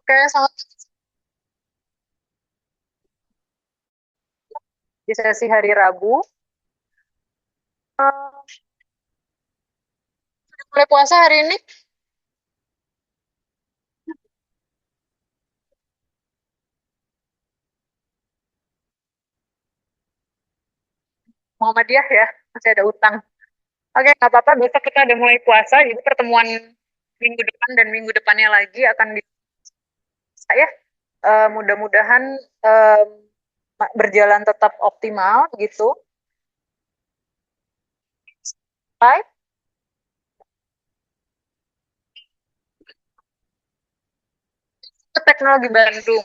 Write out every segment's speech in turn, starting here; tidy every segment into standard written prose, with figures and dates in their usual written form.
Oke, selamat di sesi hari Rabu. Eh, Mulai puasa hari ini, Muhammadiyah ya, masih ada utang. Oke, nggak apa-apa, besok kita udah mulai puasa, jadi pertemuan minggu depan dan minggu depannya lagi akan bisa ya. Mudah-mudahan em, berjalan tetap optimal gitu. Baik, teknologi Bandung.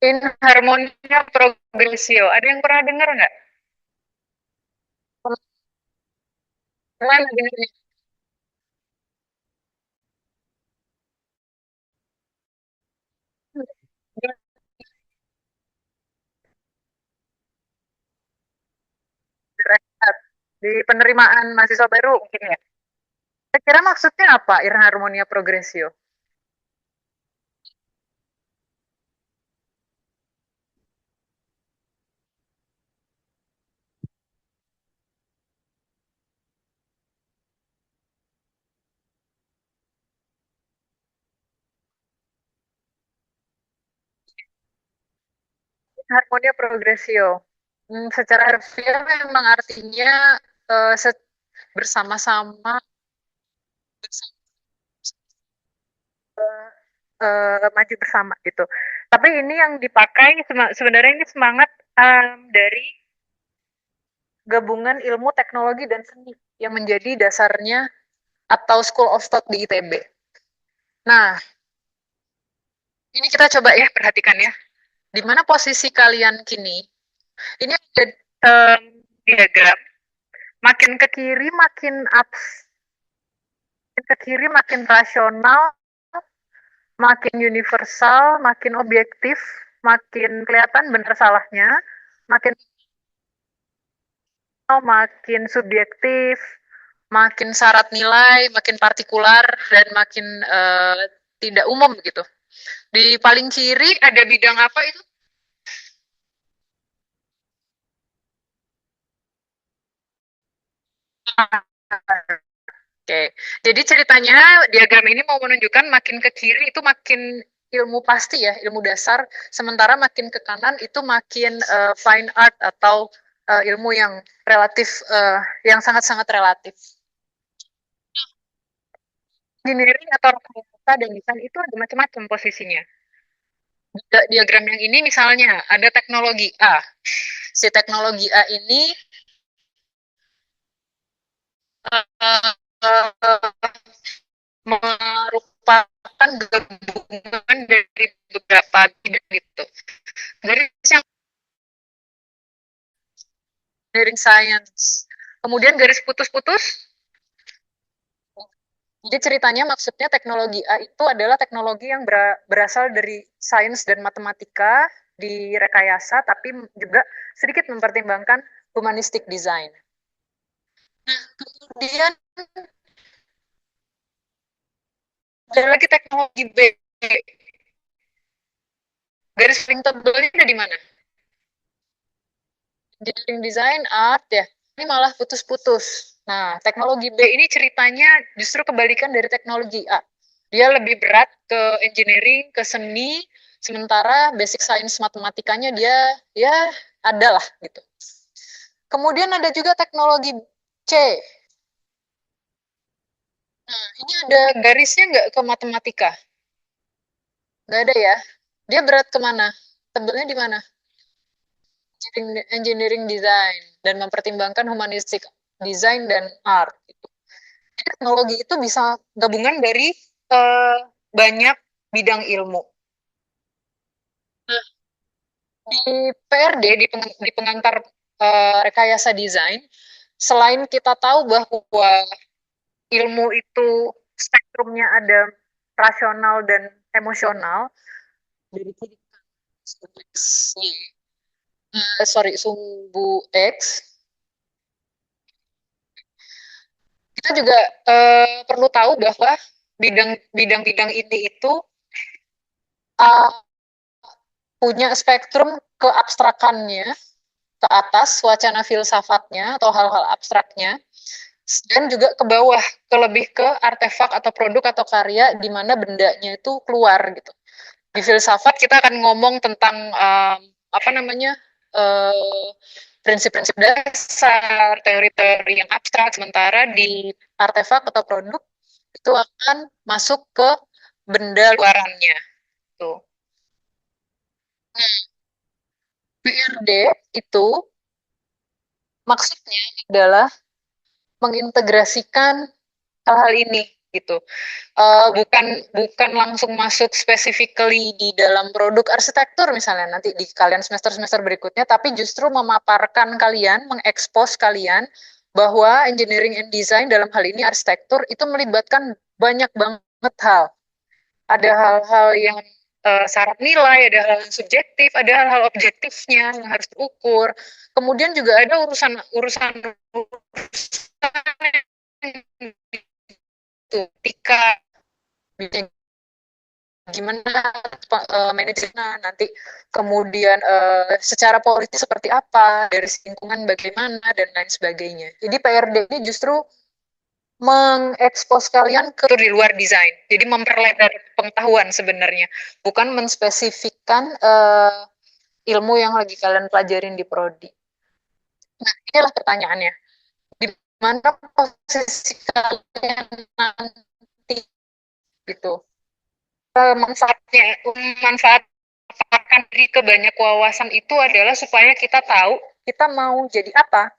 In Harmonia Progresio. Ada yang pernah dengar nggak? Pernah dengar? Di penerimaan mahasiswa baru mungkin ya. Saya kira maksudnya apa, In Harmonia Progresio? Harmonia Progresio. Secara harfiah memang artinya eh, se- bersama-sama, maju bersama gitu. Tapi ini yang dipakai sebenarnya ini semangat dari gabungan ilmu teknologi dan seni yang menjadi dasarnya atau School of Thought di ITB. Nah, ini kita coba ya perhatikan ya. Di mana posisi kalian kini? Ini ada um, diagram. Makin ke kiri makin abs, makin ke kiri makin rasional, makin universal, makin objektif, makin kelihatan benar salahnya, makin makin subjektif, makin syarat nilai, makin partikular, dan makin tidak umum gitu. Di paling kiri ada bidang apa itu? Oke, jadi ceritanya diagram ini mau menunjukkan makin ke kiri itu makin ilmu pasti ya, ilmu dasar, sementara makin ke kanan itu makin fine art atau ilmu yang relatif, yang sangat-sangat relatif. Engineering atau rekayasa dan desain itu ada macam-macam posisinya. Diagram yang ini misalnya ada teknologi A. Si teknologi A ini uh, uh, merupakan gabungan dari beberapa bidang gitu. Garis yang engineering science. Kemudian garis putus-putus. Jadi ceritanya maksudnya teknologi A itu adalah teknologi yang berasal dari sains dan matematika di rekayasa, tapi juga sedikit mempertimbangkan humanistic design. Kemudian ada lagi teknologi B. Garis paling tebalnya ada di mana? Engineering design, art ya. Ini malah putus-putus. Nah, teknologi B ini ceritanya justru kebalikan dari teknologi A. Dia lebih berat ke engineering, ke seni, sementara basic science matematikanya dia ya ada lah gitu. Kemudian ada juga teknologi C. Nah, ini ada garisnya nggak ke matematika? Nggak ada ya. Dia berat kemana? Tebelnya di mana? Engineering design dan mempertimbangkan humanistic design dan art. Teknologi itu bisa gabungan dari uh, banyak bidang ilmu. Nah, di PRD di pengantar rekayasa desain, selain kita tahu bahwa ilmu itu spektrumnya ada rasional dan emosional dari kiri X, sorry sumbu X, kita juga perlu tahu bahwa bidang-bidang ini itu uh, punya spektrum keabstrakannya ke atas wacana filsafatnya atau hal-hal abstraknya dan juga ke bawah ke lebih ke artefak atau produk atau karya di mana bendanya itu keluar gitu. Di filsafat kita akan ngomong tentang apa namanya uh, prinsip-prinsip dasar, teori-teori yang abstrak, sementara di artefak atau produk itu akan masuk ke benda luarannya tuh. Nah, PRD itu maksudnya adalah mengintegrasikan hal-hal ini gitu. Bukan bukan langsung masuk specifically di dalam produk arsitektur misalnya nanti di kalian semester-semester berikutnya, tapi justru memaparkan kalian, mengekspos kalian bahwa engineering and design dalam hal ini arsitektur itu melibatkan banyak banget hal. Ada hal-hal yang syarat nilai, ada hal yang subjektif, ada hal-hal objektifnya yang harus diukur. Kemudian juga ada urusan-urusan ketika gimana manajemennya nanti, kemudian secara politis seperti apa, dari lingkungan bagaimana dan lain sebagainya. Jadi PRD ini justru mengekspos kalian ke di luar desain. Jadi memperlebar pengetahuan sebenarnya, bukan menspesifikkan ilmu yang lagi kalian pelajarin di prodi. Nah, inilah pertanyaannya. Di mana posisi kalian nanti gitu? Manfaatnya, manfaat akan diri ke banyak wawasan itu adalah supaya kita tahu kita mau jadi apa.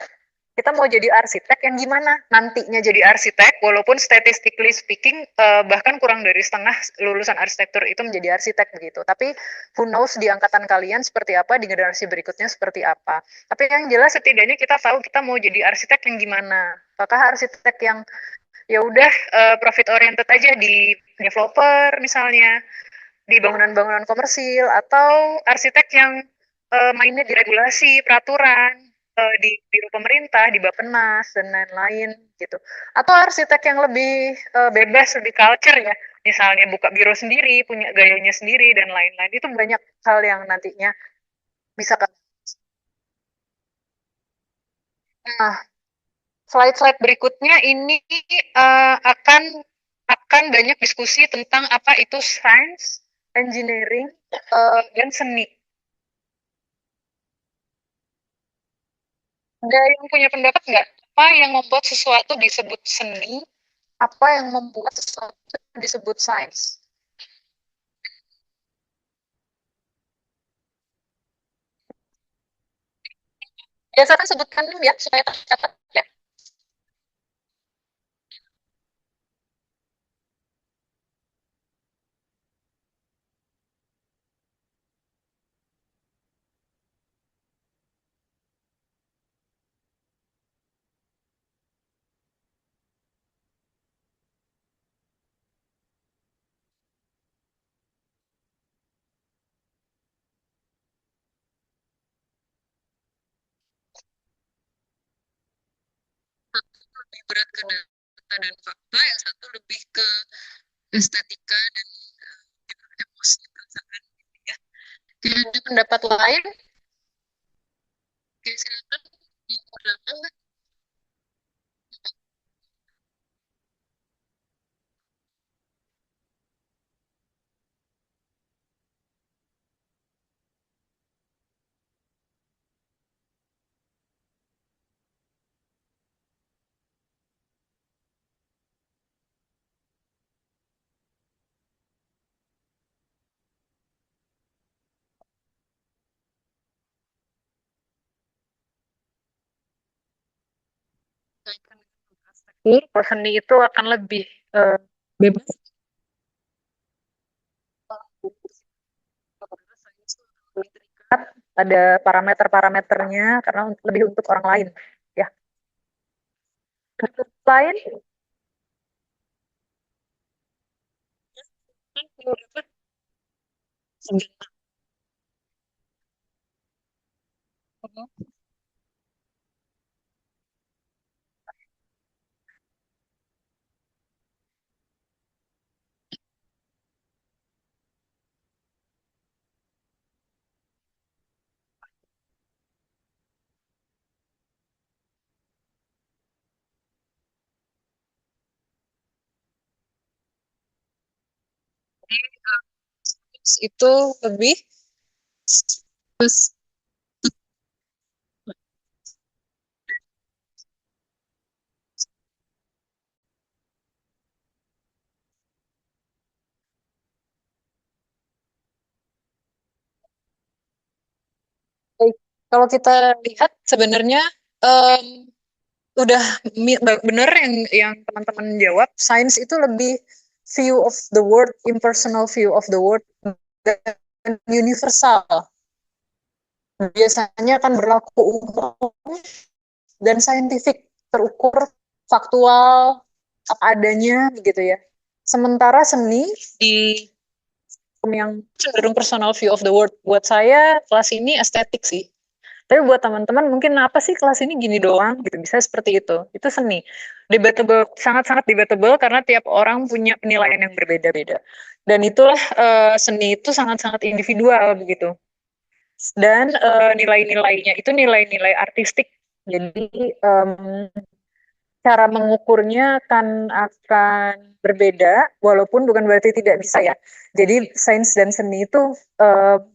Kita mau jadi arsitek yang gimana nantinya jadi arsitek, walaupun statistically speaking bahkan kurang dari setengah lulusan arsitektur itu menjadi arsitek begitu. Tapi who knows di angkatan kalian seperti apa, di generasi berikutnya seperti apa. Tapi yang jelas setidaknya kita tahu kita mau jadi arsitek yang gimana. Apakah arsitek yang ya udah profit oriented aja di developer misalnya, di bangunan-bangunan komersil, atau arsitek yang mainnya di regulasi, peraturan, di biro pemerintah, di Bappenas, dan lain-lain gitu. Atau arsitek yang lebih bebas, lebih culture ya, misalnya buka biro sendiri, punya gayanya sendiri, dan lain-lain. Itu banyak hal yang nantinya bisa kan. Nah, slide-slide berikutnya ini akan banyak diskusi tentang apa itu science, engineering, dan seni. Ada yang punya pendapat nggak? Apa yang membuat sesuatu disebut seni? Apa yang membuat sesuatu disebut sains? Biasakan sebutkan ya supaya tercatat ya. Satu lebih berat ke data dan fakta, yang satu lebih ke estetika dan emosi perasaan. Ya. Ada pendapat lain? Oke, silakan. Yang pertama, seni itu akan lebih bebas. Lebih terikat, ada parameter-parameternya karena lebih untuk orang lain. Ya, lain Itu lebih baik. Kalau kita lihat sebenarnya em, udah bener yang teman-teman jawab, sains itu lebih view of the world, impersonal view of the world, dan universal. Biasanya akan berlaku umum dan saintifik, terukur, faktual, apa adanya gitu ya. Sementara seni di yang cenderung personal view of the world. Buat saya kelas ini estetik sih. Tapi buat teman-teman mungkin apa sih kelas ini gini doang gitu. Bisa seperti itu. Itu seni. Debatable, sangat-sangat debatable karena tiap orang punya penilaian yang berbeda-beda. Dan itulah seni itu sangat-sangat individual begitu. Dan nilai-nilainya itu nilai-nilai artistik. Jadi cara mengukurnya akan berbeda, walaupun bukan berarti tidak bisa ya. Jadi sains dan seni itu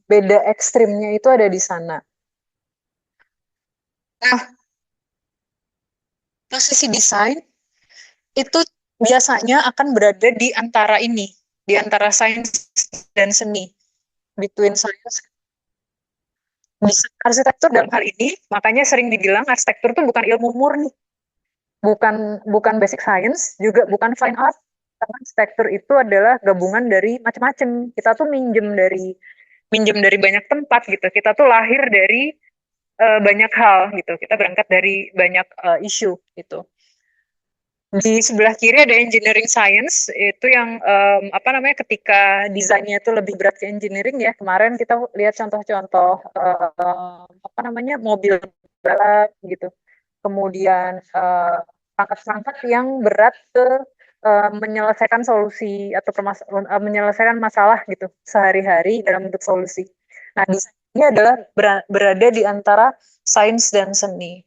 beda ekstrimnya itu ada di sana. Nah, posisi desain itu biasanya akan berada di antara ini, di antara sains dan seni, between science. Arsitektur dalam hal ini, makanya sering dibilang arsitektur itu bukan ilmu murni, bukan bukan basic science, juga bukan fine art. Karena arsitektur itu adalah gabungan dari macam-macam. Kita tuh minjem dari banyak tempat gitu. Kita tuh lahir dari banyak hal gitu. Kita berangkat dari banyak isu gitu. Di sebelah kiri ada engineering science, itu yang apa namanya ketika desainnya itu lebih berat ke engineering ya. Kemarin kita lihat contoh-contoh apa namanya mobil balap gitu. Kemudian perangkat-perangkat yang berat ke menyelesaikan solusi atau menyelesaikan masalah gitu sehari-hari dalam bentuk solusi. Nah, desain ini adalah berada di antara sains dan seni.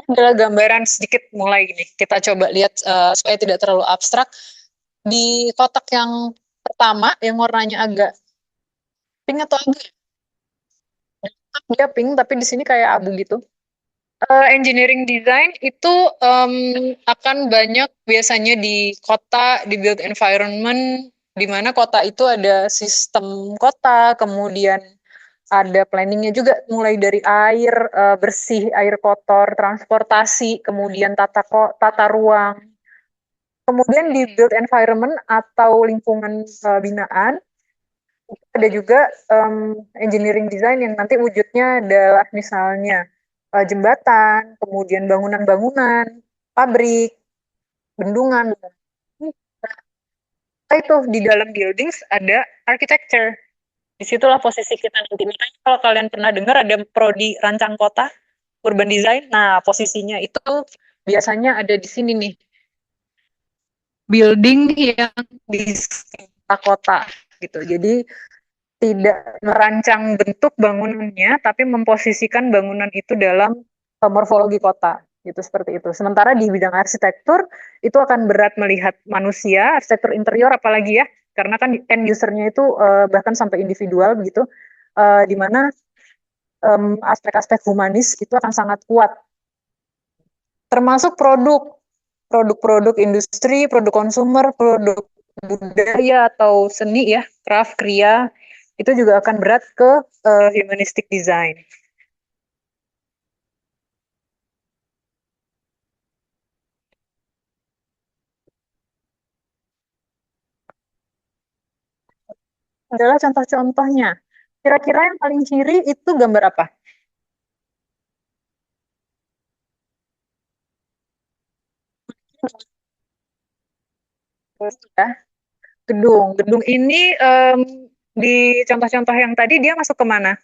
Adalah gambaran sedikit mulai gini. Kita coba lihat supaya tidak terlalu abstrak. Di kotak yang pertama, yang warnanya agak pink atau abu, dia pink, tapi di sini kayak abu gitu. Engineering design itu akan banyak biasanya di kota, di built environment, di mana kota itu ada sistem kota, kemudian ada planningnya juga, mulai dari air bersih, air kotor, transportasi, kemudian tata ruang. Kemudian di built environment atau lingkungan binaan, ada juga engineering design yang nanti wujudnya adalah misalnya jembatan, kemudian bangunan-bangunan, pabrik, bendungan. Nah, itu di dalam buildings ada architecture. Disitulah posisi kita nanti. Makanya kalau kalian pernah dengar ada prodi rancang kota, urban design, nah posisinya itu biasanya ada di sini nih, building yang di sekitar kota gitu. Jadi tidak merancang bentuk bangunannya, tapi memposisikan bangunan itu dalam morfologi kota, gitu seperti itu. Sementara di bidang arsitektur itu akan berat melihat manusia, arsitektur interior apalagi ya, karena kan end usernya itu bahkan sampai individual begitu, di mana aspek-aspek humanis itu akan sangat kuat, termasuk produk-produk industri, produk konsumer, produk budaya atau seni ya, craft, kriya, itu juga akan berat ke humanistic design. Adalah contoh-contohnya. Kira-kira yang paling ciri itu gambar apa? Ya, gedung. Gedung ini di contoh-contoh yang tadi dia masuk ke mana?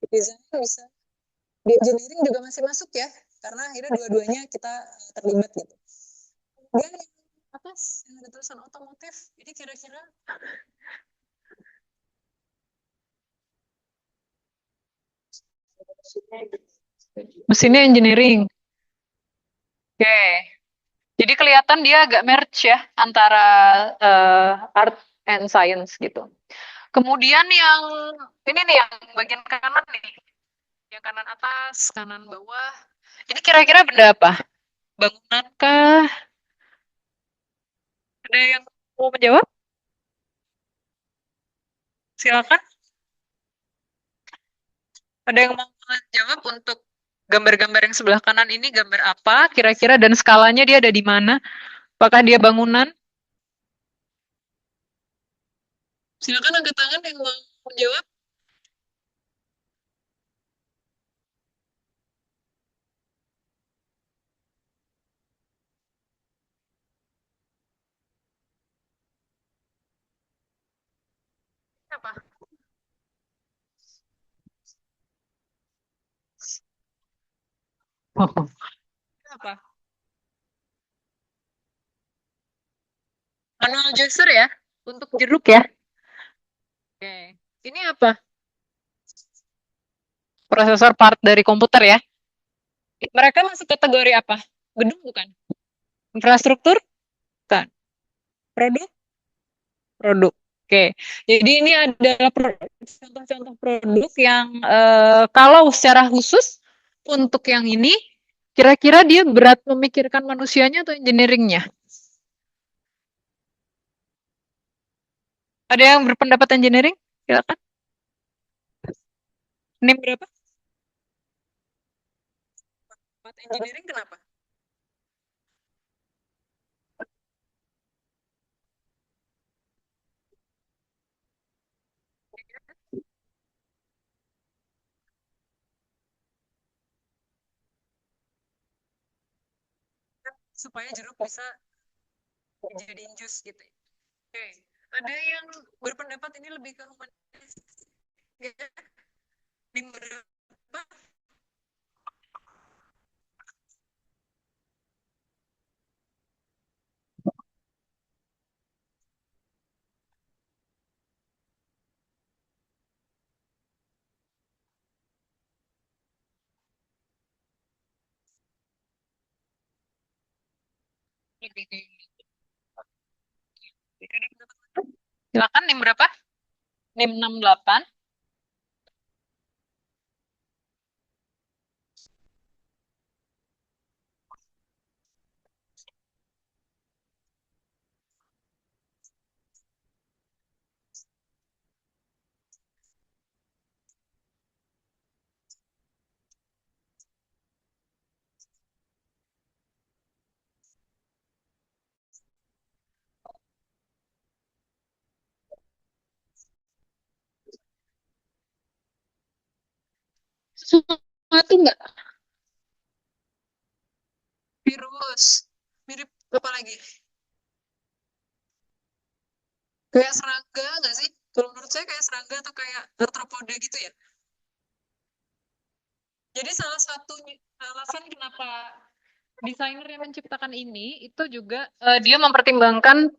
Desain bisa. Di engineering juga masih masuk ya, karena akhirnya dua-duanya kita terlibat gitu. Dia yang atas yang ada tulisan otomotif. Jadi kira-kira Mesinnya engineering. Oke. Jadi kelihatan dia agak merge ya antara art and science gitu. Kemudian yang ini nih yang bagian kanan nih, yang kanan atas, kanan bawah. Ini kira-kira benda apa? Bangunan kah? Ada yang mau menjawab? Silakan. Ada yang mau menjawab untuk gambar-gambar yang sebelah kanan ini gambar apa? Kira-kira dan skalanya dia ada di mana? Apakah dia bangunan? Silakan angkat tangan yang mau menjawab. Apa? Oh, apa? Manual juicer ya? Untuk jeruk ya? Oke. Ini apa? Prosesor part dari komputer ya? Mereka masuk kategori apa? Gedung bukan? Infrastruktur? Bukan. Produk? Produk. Oke. Jadi ini adalah contoh-contoh produk yang kalau secara khusus untuk yang ini, kira-kira dia berat memikirkan manusianya atau engineeringnya? Ada yang berpendapat engineering? Silakan. NIM berapa? Buat engineering kenapa? Supaya jeruk bisa dijadiin jus gitu ya. Oke. Ada yang berpendapat ini lebih ke humanis. Ya, NIM berapa? Lebih ke silakan NIM berapa? NIM 68. Sesuatu nggak? Virus. Mirip apa lagi? Kayak serangga nggak sih? Kalau menurut saya kayak serangga atau kayak arthropoda gitu ya. Jadi salah satu alasan kenapa desainer yang menciptakan ini itu juga dia mempertimbangkan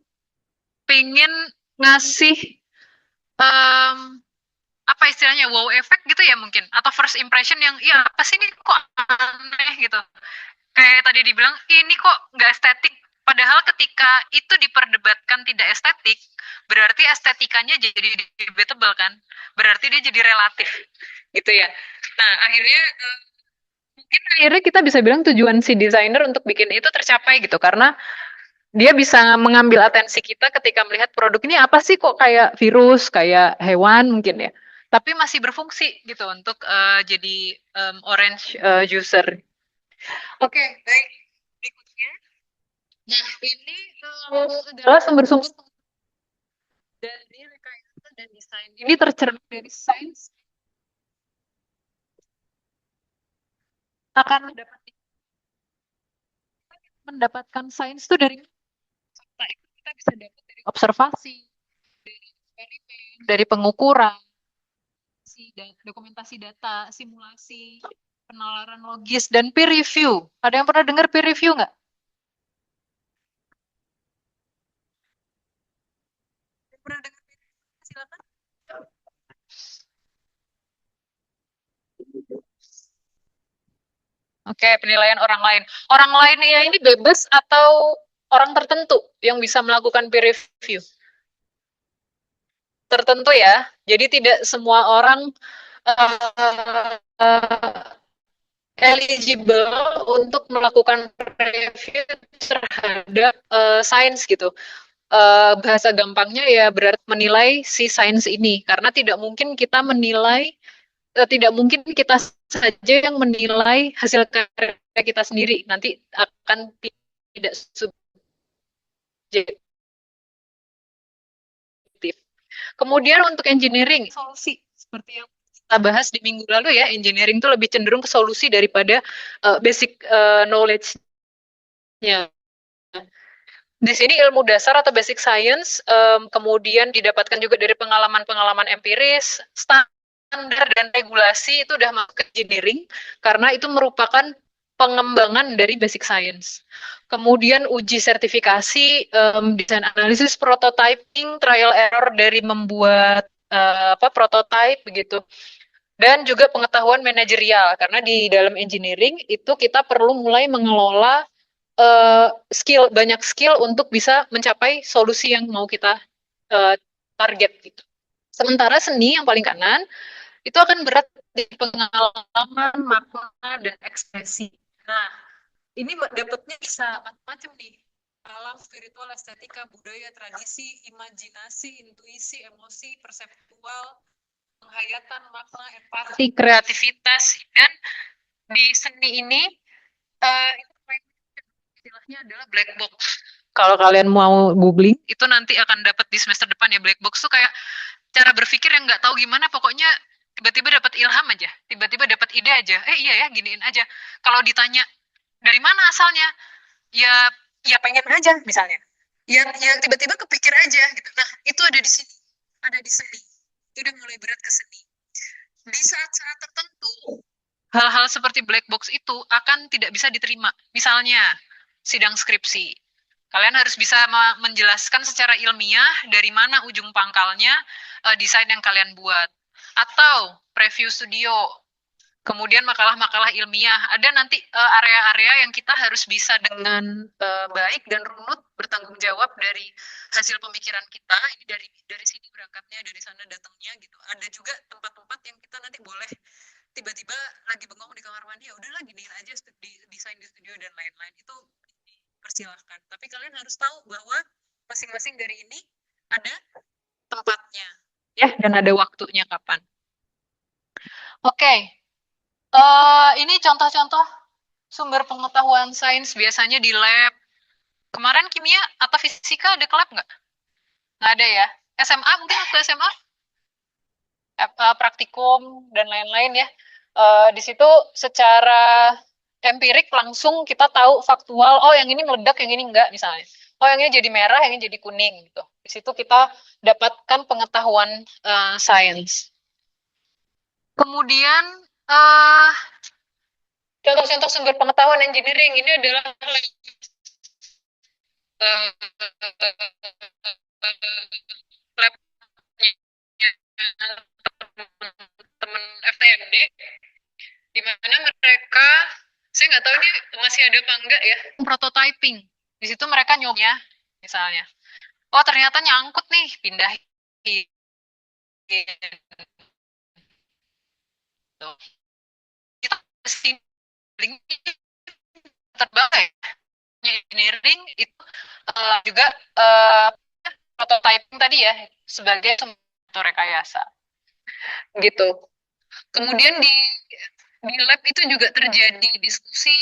pengen ngasih em, apa istilahnya wow effect gitu ya mungkin atau first impression yang iya apa sih ini kok aneh gitu kayak tadi dibilang ini kok nggak estetik padahal ketika itu diperdebatkan tidak estetik berarti estetikanya jadi debatable kan berarti dia jadi relatif gitu ya nah akhirnya mungkin akhirnya kita bisa bilang tujuan si desainer untuk bikin itu tercapai gitu karena dia bisa mengambil atensi kita ketika melihat produk ini apa sih kok kayak virus kayak hewan mungkin ya tapi masih berfungsi gitu untuk jadi orange juicer. Oke, baik. Berikutnya. Nah, ini adalah sumber-sumber dari rekayasa dan desain. Ini tercermin dari sains akan mendapatkan sains itu dari fakta itu kita bisa dapat dari observasi, dari eksperimen, dari pengukuran, dokumentasi data, simulasi, penalaran logis, dan peer review. Ada yang pernah dengar peer review nggak? Pernah dengar peer review? Silakan. Oke, penilaian orang lain. Orang lainnya ini bebas atau orang tertentu yang bisa melakukan peer review? Tertentu ya. Jadi tidak semua orang uh, eligible untuk melakukan review terhadap sains gitu. Bahasa gampangnya ya berarti menilai si sains ini karena tidak mungkin kita menilai tidak mungkin kita saja yang menilai hasil karya kita sendiri nanti akan tidak subjektif. Kemudian untuk engineering solusi seperti yang kita bahas di minggu lalu ya, engineering itu lebih cenderung ke solusi daripada basic knowledge-nya. Di sini ilmu dasar atau basic science, kemudian didapatkan juga dari pengalaman-pengalaman empiris, standar dan regulasi itu udah masuk ke engineering, karena itu merupakan pengembangan dari basic science. Kemudian uji sertifikasi, desain analisis, prototyping, trial error dari membuat prototype begitu. Dan juga pengetahuan manajerial, karena di dalam engineering itu kita perlu mulai mengelola banyak skill untuk bisa mencapai solusi yang mau kita uh, target gitu. Sementara seni yang paling kanan itu akan berat di pengalaman, makna, dan ekspresi. Nah, ini dapatnya bisa macam-macam nih. Alam, spiritual, estetika, budaya, tradisi, imajinasi, intuisi, emosi, perseptual, penghayatan, makna, empati, kreativitas, dan di seni ini uh, istilahnya adalah black box. Kalau kalian mau googling, itu nanti akan dapat di semester depan ya. Black box tuh kayak cara berpikir yang nggak tahu gimana, pokoknya tiba-tiba dapat ilham aja, tiba-tiba dapat ide aja. Iya ya, giniin aja. Kalau ditanya dari mana asalnya, ya ya pengen aja misalnya. Ya tiba-tiba kepikir aja gitu. Nah, itu ada di sini. Ada di seni. Itu udah mulai berat ke seni. Di saat-saat tertentu, hal-hal seperti black box itu akan tidak bisa diterima. Misalnya, sidang skripsi. Kalian harus bisa menjelaskan secara ilmiah dari mana ujung pangkalnya desain yang kalian buat. Atau preview studio, kemudian makalah-makalah ilmiah. Ada nanti area-area yang kita harus bisa dengan baik dan runut bertanggung jawab dari hasil pemikiran kita. Ini dari sini berangkatnya, dari sana datangnya gitu. Ada juga tempat-tempat yang kita nanti boleh tiba-tiba lagi bengong di kamar mandi, ya udahlah giniin aja desain di studio dan lain-lain. Itu persilahkan. Tapi kalian harus tahu bahwa masing-masing dari ini ada tempatnya. Ya, dan ada waktunya kapan. Oke, ini contoh-contoh sumber pengetahuan sains biasanya di lab. Kemarin kimia atau fisika ada ke lab nggak? Nggak ada ya. SMA mungkin waktu SMA praktikum dan lain-lain ya. Di situ secara empirik langsung kita tahu faktual, oh yang ini meledak, yang ini enggak misalnya. Oh yang ini jadi merah, yang ini jadi kuning gitu. Di situ kita dapatkan pengetahuan sains. Kemudian uh, contoh-contoh sumber pengetahuan engineering ini adalah teman FTMD, di mana mereka, saya nggak tahu ini masih ada apa enggak ya, prototyping. Di situ mereka nyobanya, misalnya. Oh ternyata nyangkut nih, pindahin. Gitu. Itu terbang ya. Engineering itu juga prototyping tadi ya sebagai sumber rekayasa gitu. Kemudian di lab itu juga terjadi diskusi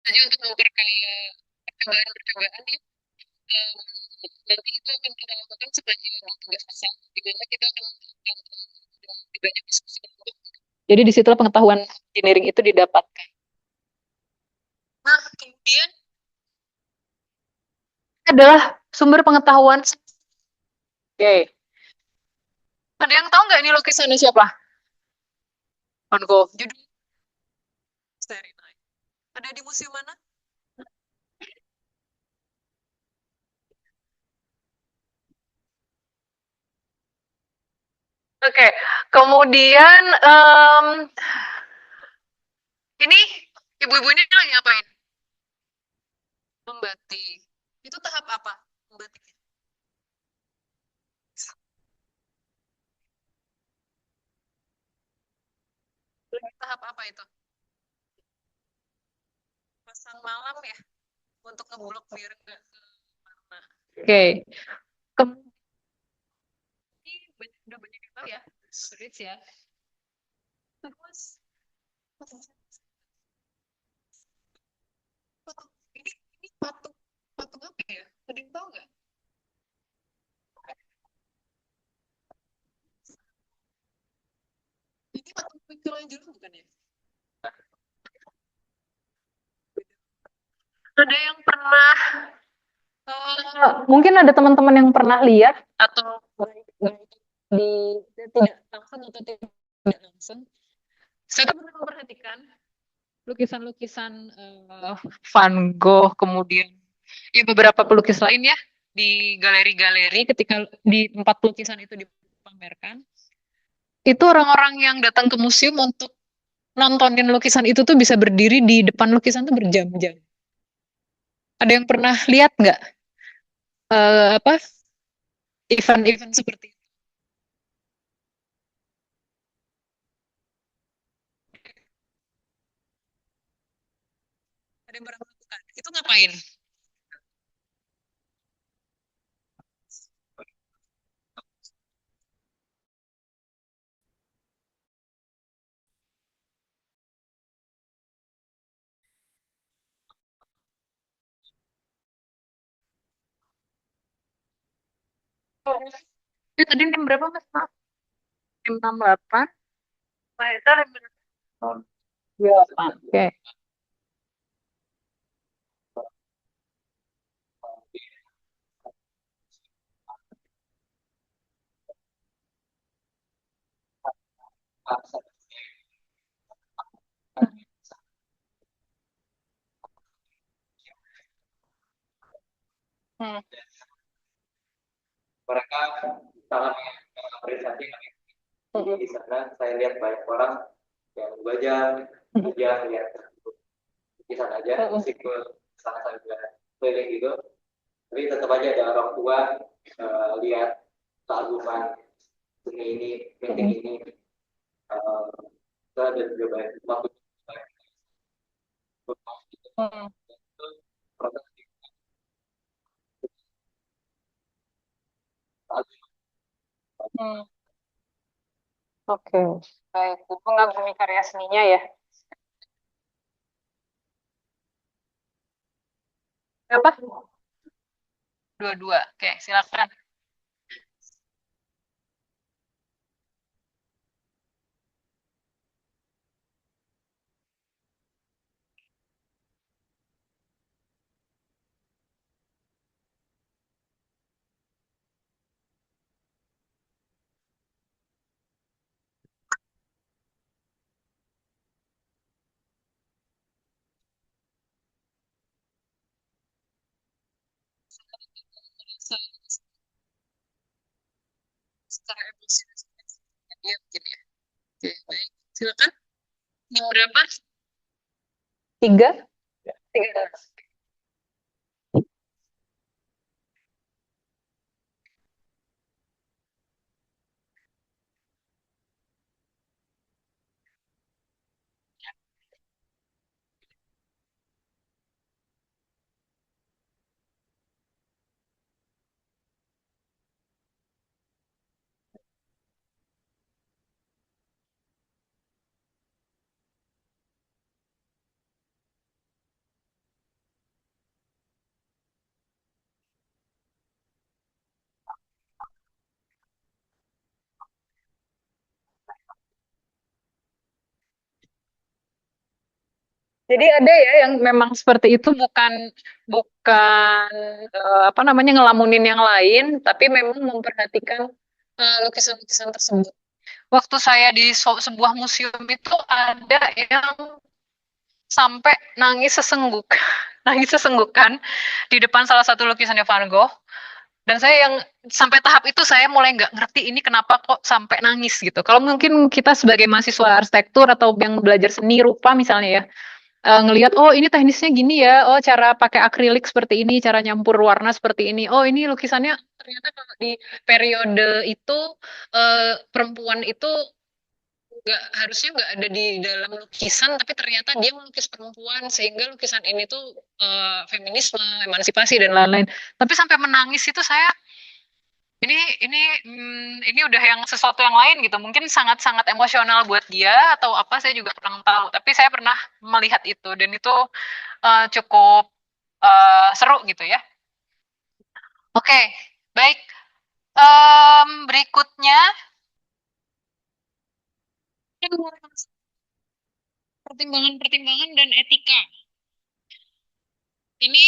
aja untuk memperkaya percobaan-percobaan ya. Nanti itu akan kita lakukan sepanjang di tugas asal, di mana kita akan di banyak diskusi. Jadi disitulah pengetahuan engineering itu didapatkan. Nah, kemudian adalah sumber pengetahuan. Oke. Okay. Ada yang tahu nggak ini lukisannya siapa? Van Gogh. Judul Starry Night. Ada di museum mana? Oke, kemudian Ibu-ibu ini lagi ngapain? Membatik. Itu tahap apa? Membatiknya. Lagi tahap apa itu? Pasang malam ya? Untuk ngeblok biar nggak kemana. Oke. Kemudian udah banyak yang tahu ya. Bridge ya. Terus patung ini patung patung apa ya? Ada yang tahu nggak? Ini patung Michelangelo bukan ya? Ada yang pernah mungkin ada teman-teman yang pernah lihat atau di tidak langsung atau tidak langsung. Saya pernah memperhatikan lukisan-lukisan Van Gogh, kemudian ya beberapa pelukis lain ya di galeri-galeri ketika di tempat lukisan itu dipamerkan. Itu orang-orang yang datang ke museum untuk nontonin lukisan itu tuh bisa berdiri di depan lukisan tuh berjam-jam. Ada yang pernah lihat nggak apa event-event seperti itu? Ada yang pernah melakukan? Itu ngapain? Oh, tadi jam berapa Mas? Maaf. Jam 68. Nah, itu jam berapa? 28. Oke. Hmm. Mereka sangat mengapresiasi di sana. Saya lihat banyak orang yang belajar aja lihat di sana aja meskipun sana juga keliling gitu, tapi tetap aja ada orang tua lihat keagungan seni ini, painting ini, uh, dan juga banyak waktu Hmm. proses Hmm. Oke. Baik, Bu mengagumi karya seninya ya. Apa? Dua-dua. Oke, silakan. Secara emosi dia mungkin ya. Oke, baik. Silakan. Yang berapa? Tiga? Tiga. Jadi ada ya yang memang seperti itu bukan bukan apa namanya ngelamunin yang lain, tapi memang memperhatikan lukisan-lukisan tersebut. Waktu saya di sebuah museum itu ada yang sampai nangis sesengguk, nangis sesenggukan di depan salah satu lukisannya Van Gogh. Dan saya yang sampai tahap itu saya mulai nggak ngerti ini kenapa kok sampai nangis gitu. Kalau mungkin kita sebagai mahasiswa arsitektur atau yang belajar seni rupa misalnya ya, ngelihat, oh ini teknisnya gini ya, oh cara pakai akrilik seperti ini, cara nyampur warna seperti ini, oh ini lukisannya ternyata kalau di periode itu perempuan itu nggak harusnya nggak ada di dalam lukisan, tapi ternyata dia melukis perempuan sehingga lukisan ini tuh feminisme, emansipasi dan lain-lain. Tapi sampai menangis itu saya ini ini ini udah yang sesuatu yang lain gitu. Mungkin sangat-sangat emosional buat dia atau apa saya juga kurang tahu. Tapi saya pernah melihat itu dan itu cukup seru gitu ya. Oke, baik. Berikutnya pertimbangan-pertimbangan dan etika. Ini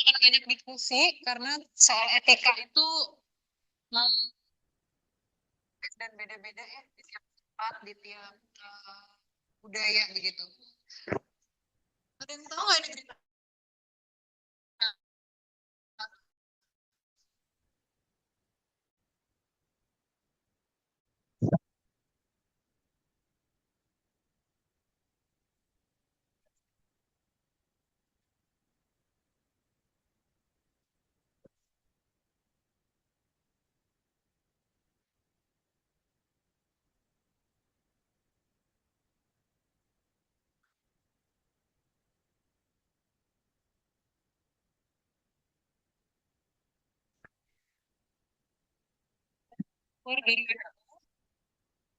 akan banyak diskusi karena soal etika itu um, dan beda-beda ya di tiap tempat, di tiap budaya begitu. Ada yang tahu nggak ini? Dari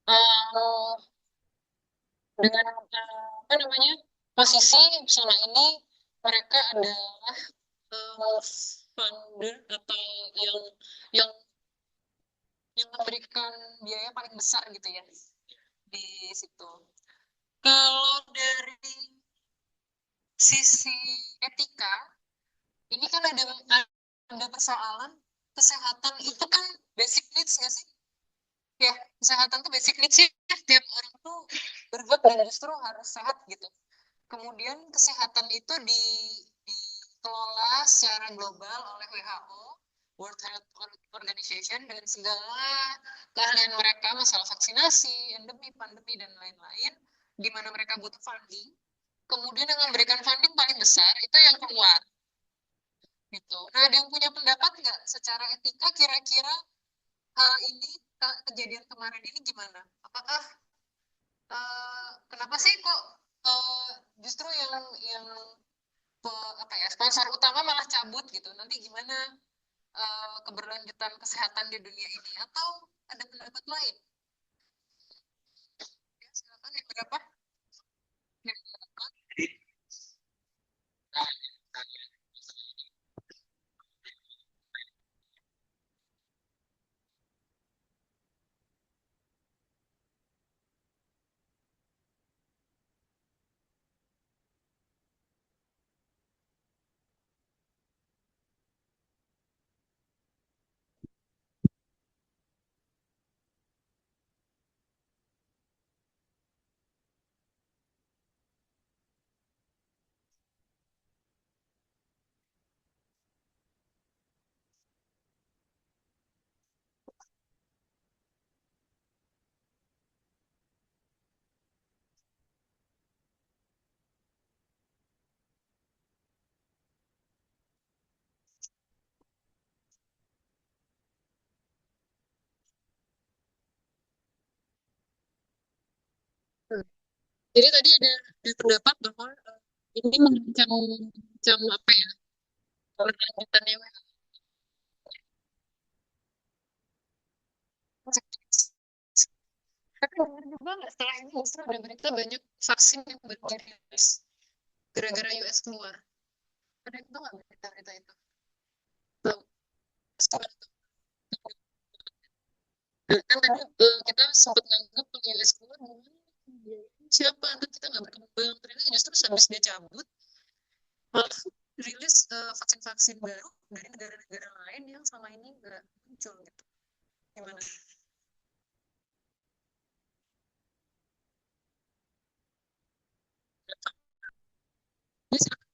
uh, dengan apa namanya posisi selama ini mereka adalah founder atau yang yang yang memberikan biaya paling besar gitu ya di situ. Kalau dari sisi etika, ini kan ada persoalan kesehatan itu kan basic needs nggak sih? Ya, kesehatan tuh basic needs sih. Tiap orang tuh berbuat dan justru harus sehat gitu. Kemudian kesehatan itu dikelola secara global oleh WHO, World Health Organization, dan segala keahlian mereka masalah vaksinasi, endemi, pandemi, dan lain-lain, di mana mereka butuh funding. Kemudian yang memberikan funding paling besar itu yang keluar. Gitu. Nah, ada yang punya pendapat nggak secara etika kira-kira hal ini kejadian kemarin ini gimana? Apakah kenapa sih kok justru yang apa ya sponsor utama malah cabut gitu? Nanti gimana keberlanjutan kesehatan di dunia ini? Atau ada pendapat lain? Ya, silakan yang berapa? Yang berapa? Hmm. Jadi tadi ada pendapat bahwa ini mengancam apa ya keberlanjutannya. Tapi benar juga nggak setelah ini justru ada berita banyak vaksin yang baru dirilis gara-gara US keluar. Ada yang tahu nggak berita-berita itu? Tahu. Sekarang tuh. Nah, kan tadi kita sempat nganggap kalau US keluar gimana? Siapa? Nanti kita nggak berkembang. Ternyata justru habis dia cabut, malah rilis vaksin-vaksin baru dari negara-negara lain yang selama ini nggak muncul gitu. Gimana? Ini silakan.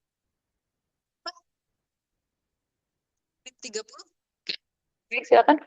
30. Oke, silakan.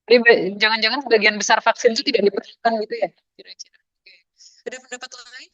Jadi jangan-jangan sebagian besar vaksin itu tidak diperlukan gitu ya? Kira-kira. Oke. Ada pendapat lain?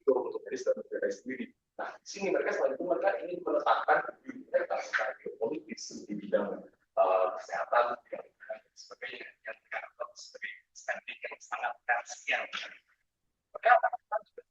Untuk dari sendiri. Nah, di sini mereka selain itu mereka ingin meletakkan mereka secara geopolitis di bidang kesehatan, bidang dan sebagainya yang dianggap sebagai spending yang sangat tersier. Mereka akan juga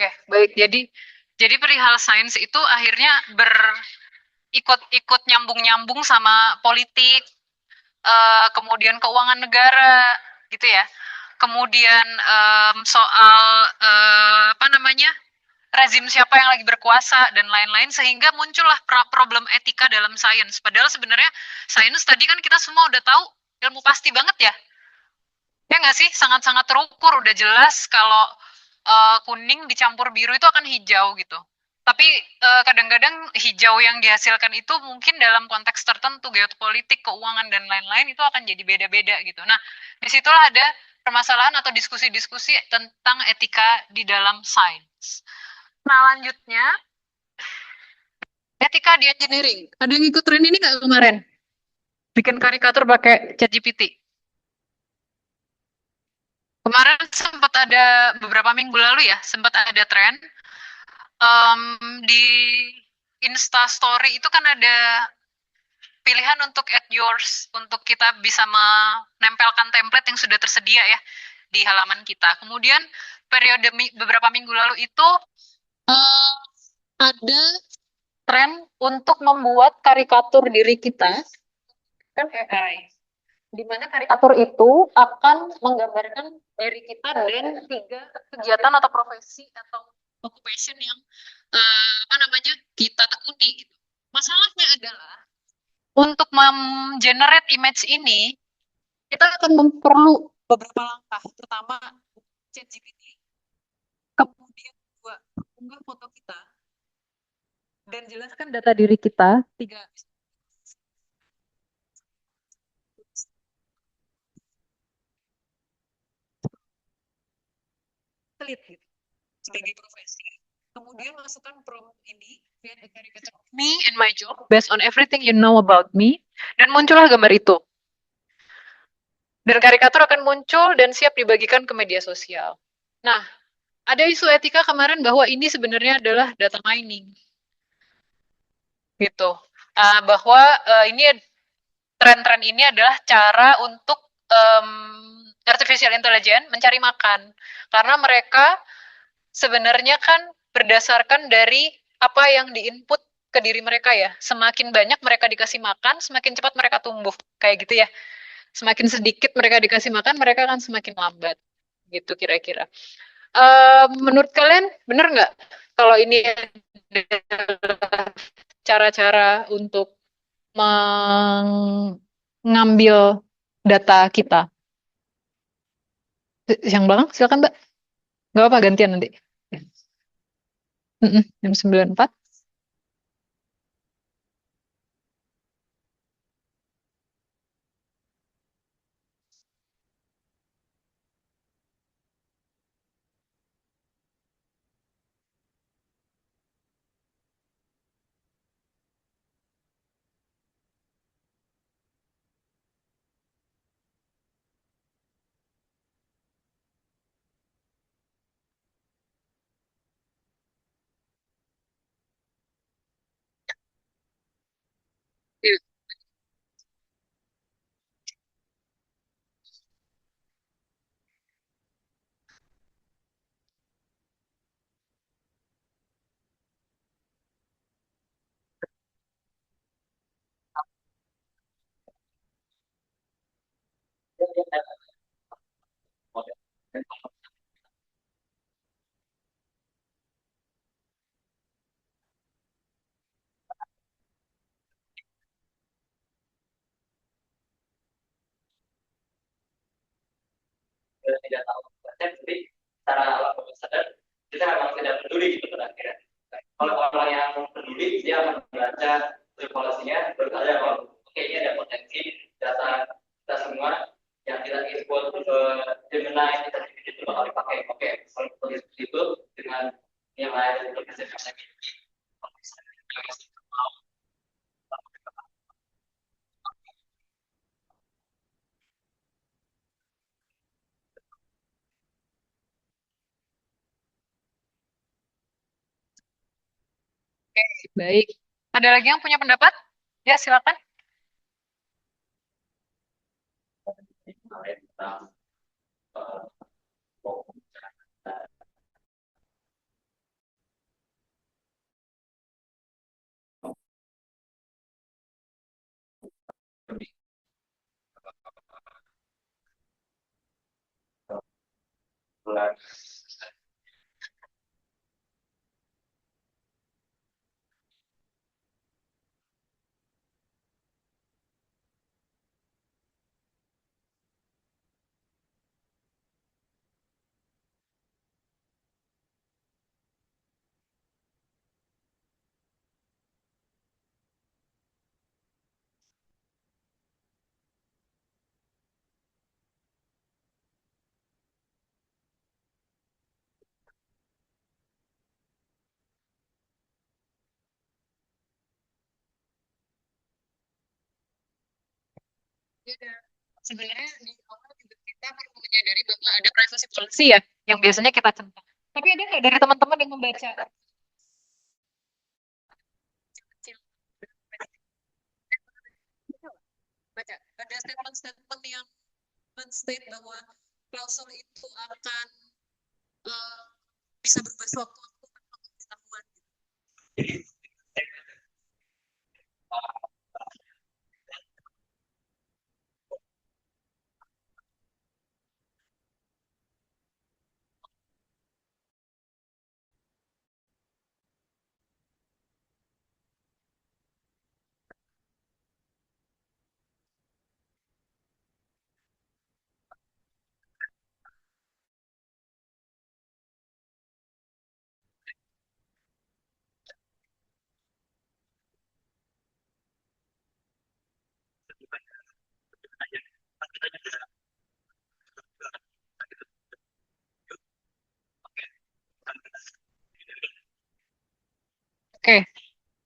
Oke, baik. Jadi perihal sains itu akhirnya berikut-ikut nyambung-nyambung sama politik, kemudian keuangan negara, gitu ya. Kemudian soal apa namanya rezim siapa yang lagi berkuasa dan lain-lain sehingga muncullah problem etika dalam sains. Padahal sebenarnya sains tadi kan kita semua udah tahu ilmu pasti banget ya. Ya nggak sih? Sangat-sangat terukur, udah jelas kalau kuning dicampur biru itu akan hijau gitu. Tapi kadang-kadang hijau yang dihasilkan itu mungkin dalam konteks tertentu, geopolitik, keuangan, dan lain-lain itu akan jadi beda-beda gitu. Nah, disitulah ada permasalahan atau diskusi-diskusi tentang etika di dalam sains. Nah, lanjutnya, etika di engineering. Ada yang ikut tren ini nggak kemarin? Bikin karikatur pakai ChatGPT. Kemarin sempat ada beberapa minggu lalu ya, sempat ada tren di Insta Story itu kan ada pilihan untuk add yours, untuk kita bisa menempelkan template yang sudah tersedia ya di halaman kita. Kemudian periode beberapa minggu lalu itu uh, ada tren untuk membuat karikatur diri kita kan AI, di mana karikatur itu akan menggambarkan diri kita dan tiga kegiatan atau profesi atau occupation yang apa namanya kita tekuni gitu. Masalahnya adalah untuk mem-generate image ini kita akan perlu beberapa langkah, terutama ChatGPT, kemudian dua unggah foto kita dan jelaskan data diri kita, tiga valid gitu sebagai profesi. Kemudian masukkan prompt ini, create a caricature of me and my job based on everything you know about me, dan muncullah gambar itu. Dan karikatur akan muncul dan siap dibagikan ke media sosial. Nah, ada isu etika kemarin bahwa ini sebenarnya adalah data mining, gitu. Bahwa ini tren-tren ini adalah cara untuk artificial intelligence mencari makan, karena mereka sebenarnya kan berdasarkan dari apa yang diinput ke diri mereka ya. Semakin banyak mereka dikasih makan, semakin cepat mereka tumbuh, kayak gitu ya. Semakin sedikit mereka dikasih makan, mereka akan semakin lambat, gitu kira-kira. Menurut kalian benar nggak kalau ini adalah cara-cara untuk mengambil data kita? Yang belakang, silakan Mbak. Nggak apa-apa, gantian nanti. Jam 94. Tidak tahu. Jadi secara alam bawah sadar kita memang tidak peduli gitu pada akhirnya. Kalau orang yang peduli dia akan membaca sirkulasinya bertanya bahwa oke ini ada potensi data kita semua yang kita input ke Gemini kita itu bakal dipakai. Oke, kalau seperti itu dengan nilai untuk kesehatan Baik. Ada lagi yang punya pendapat? Ya, silakan. tentang bulan Beda. Sebenarnya di awal juga kita perlu menyadari bahwa ada privacy policy ya, yang biasanya kita centang. Tapi ada nggak dari teman-teman yang membaca? Baca. Ada statement-statement yang men-state bahwa klausul itu akan eh, bisa berubah sewaktu-waktu tanpa pengetahuan.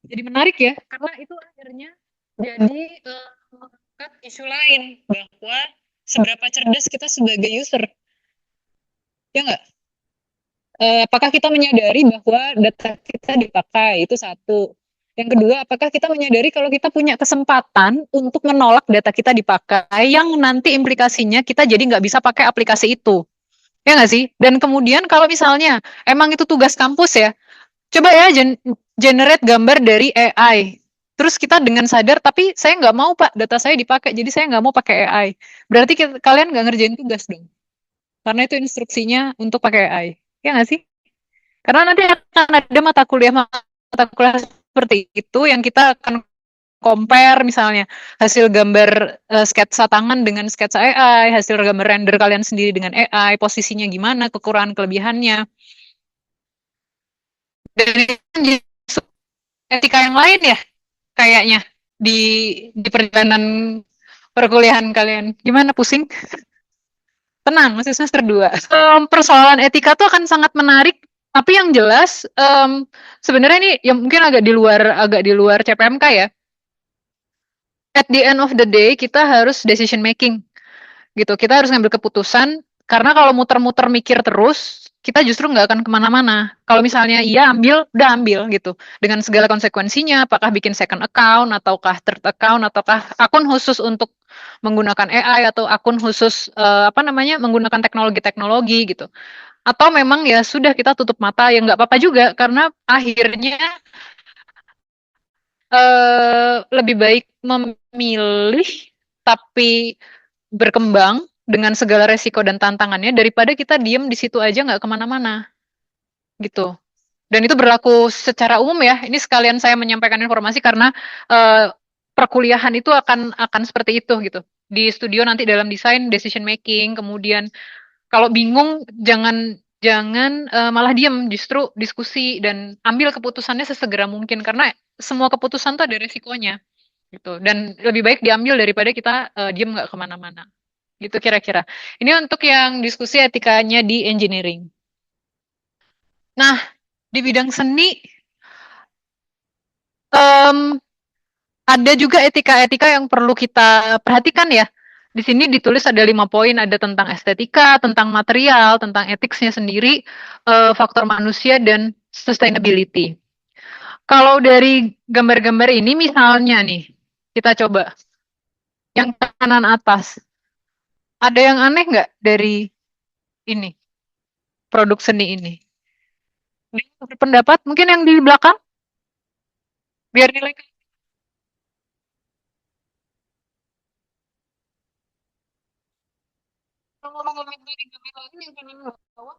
Jadi menarik ya, karena itu akhirnya jadi mengangkat isu lain bahwa seberapa cerdas kita sebagai user, ya nggak? Apakah kita menyadari bahwa data kita dipakai? Itu satu. Yang kedua, apakah kita menyadari kalau kita punya kesempatan untuk menolak data kita dipakai, yang nanti implikasinya kita jadi nggak bisa pakai aplikasi itu. Ya nggak sih? Dan kemudian kalau misalnya emang itu tugas kampus ya, coba ya generate gambar dari AI. Terus kita dengan sadar, tapi saya nggak mau Pak, data saya dipakai, jadi saya nggak mau pakai AI. Berarti kalian nggak ngerjain tugas dong. Karena itu instruksinya untuk pakai AI. Ya nggak sih? Karena nanti akan ada mata kuliah seperti itu yang kita akan compare misalnya hasil gambar sketsa tangan dengan sketsa AI, hasil gambar render kalian sendiri dengan AI, posisinya gimana, kekurangan kelebihannya. Dan itu etika yang lain ya kayaknya di di perjalanan perkuliahan kalian. Gimana, pusing? Tenang, masih semester 2. Persoalan etika tuh akan sangat menarik, tapi yang jelas sebenarnya ini yang mungkin agak di luar CPMK ya. At the end of the day kita harus decision making gitu. Kita harus ngambil keputusan karena kalau muter-muter mikir terus kita justru nggak akan kemana-mana. Kalau misalnya iya ambil, udah ambil gitu. Dengan segala konsekuensinya, apakah bikin second account, ataukah third account, ataukah akun khusus untuk menggunakan AI, atau akun khusus apa namanya menggunakan teknologi-teknologi gitu. Atau memang ya sudah kita tutup mata ya nggak apa-apa juga karena akhirnya lebih baik memilih tapi berkembang dengan segala resiko dan tantangannya daripada kita diem di situ aja nggak kemana-mana gitu. Dan itu berlaku secara umum ya. Ini sekalian saya menyampaikan informasi karena eh, perkuliahan itu akan seperti itu gitu. Di studio nanti dalam desain decision making, kemudian kalau bingung jangan jangan malah diem, justru diskusi dan ambil keputusannya sesegera mungkin karena semua keputusan tuh ada resikonya gitu. Dan lebih baik diambil daripada kita diem nggak kemana-mana. Gitu kira-kira. Ini untuk yang diskusi etikanya di engineering. Nah, di bidang seni, em, ada juga etika-etika yang perlu kita perhatikan ya. Di sini ditulis ada 5 poin, ada tentang estetika, tentang material, tentang etiknya sendiri, faktor manusia, dan sustainability. Kalau dari gambar-gambar ini misalnya nih, kita coba yang kanan atas. Ada yang aneh nggak dari ini, produk seni ini? Berpendapat mungkin yang di belakang, biar nilai. Kalau ngomong-ngomong dari gambar lain yang kanan bawah,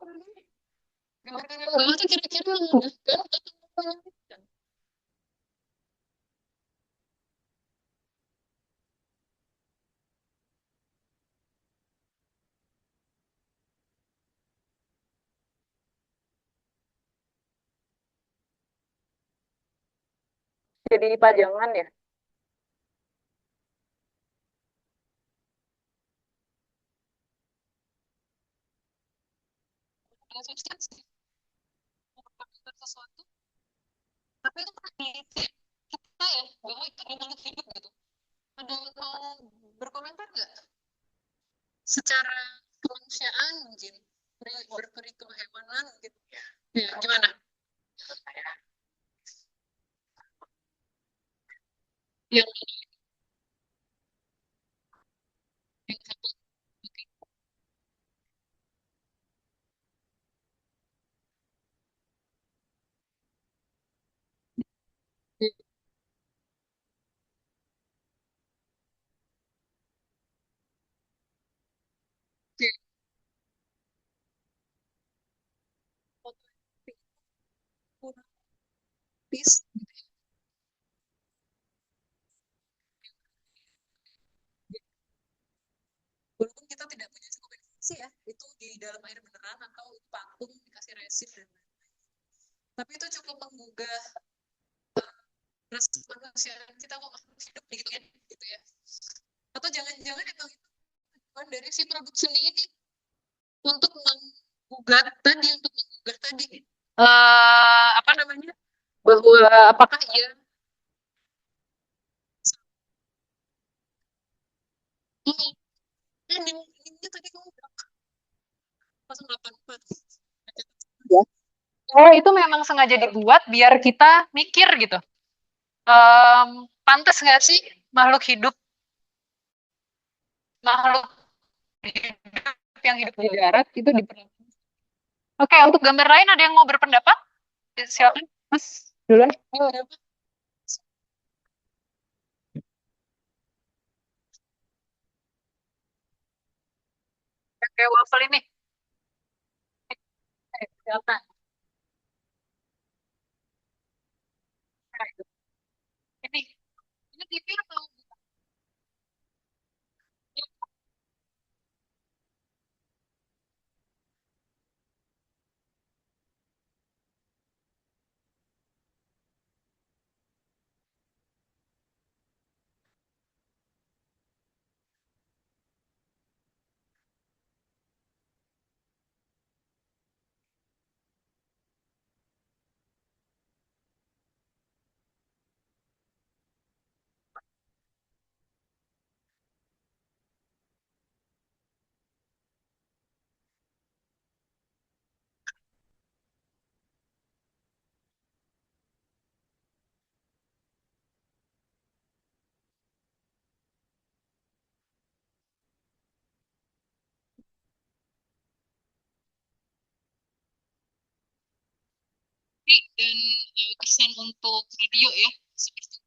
gambar kanan bawah tuh kira-kira memudahkan atau memperlambatkan? Jadi pajangan ya. Ada substansi mempertahankan sesuatu, tapi itu peneliti kita ya bahwa itu makhluk hidup gitu. Ada yang mau berkomentar nggak secara kemanusiaan mungkin berperi kehewanan gitu ya, gimana yang yang satu otomatis walaupun kita tidak punya cukup informasi ya itu di dalam air beneran atau patung dikasih resin dan lain-lain, tapi itu cukup menggugah rasa kemanusiaan kita kok makhluk hidup gitu ya gitu ya. Atau jangan-jangan emang itu tujuan dari si produk seni ini untuk menggugah tadi apa namanya bahwa apakah iya Ini, ini tadi kamu bilang 084. Ya. Oh, itu memang sengaja dibuat biar kita mikir gitu. Pantas nggak sih makhluk hidup, makhluk hidup yang hidup di darat itu diperlakukan? Oke, untuk gambar lain ada yang mau berpendapat? Ya, silakan, Mas. Duluan. Ayo, ada apa? Kayak waffle ini. Silakan. Nah, ini TV atau TV dan kesan untuk radio ya? Seperti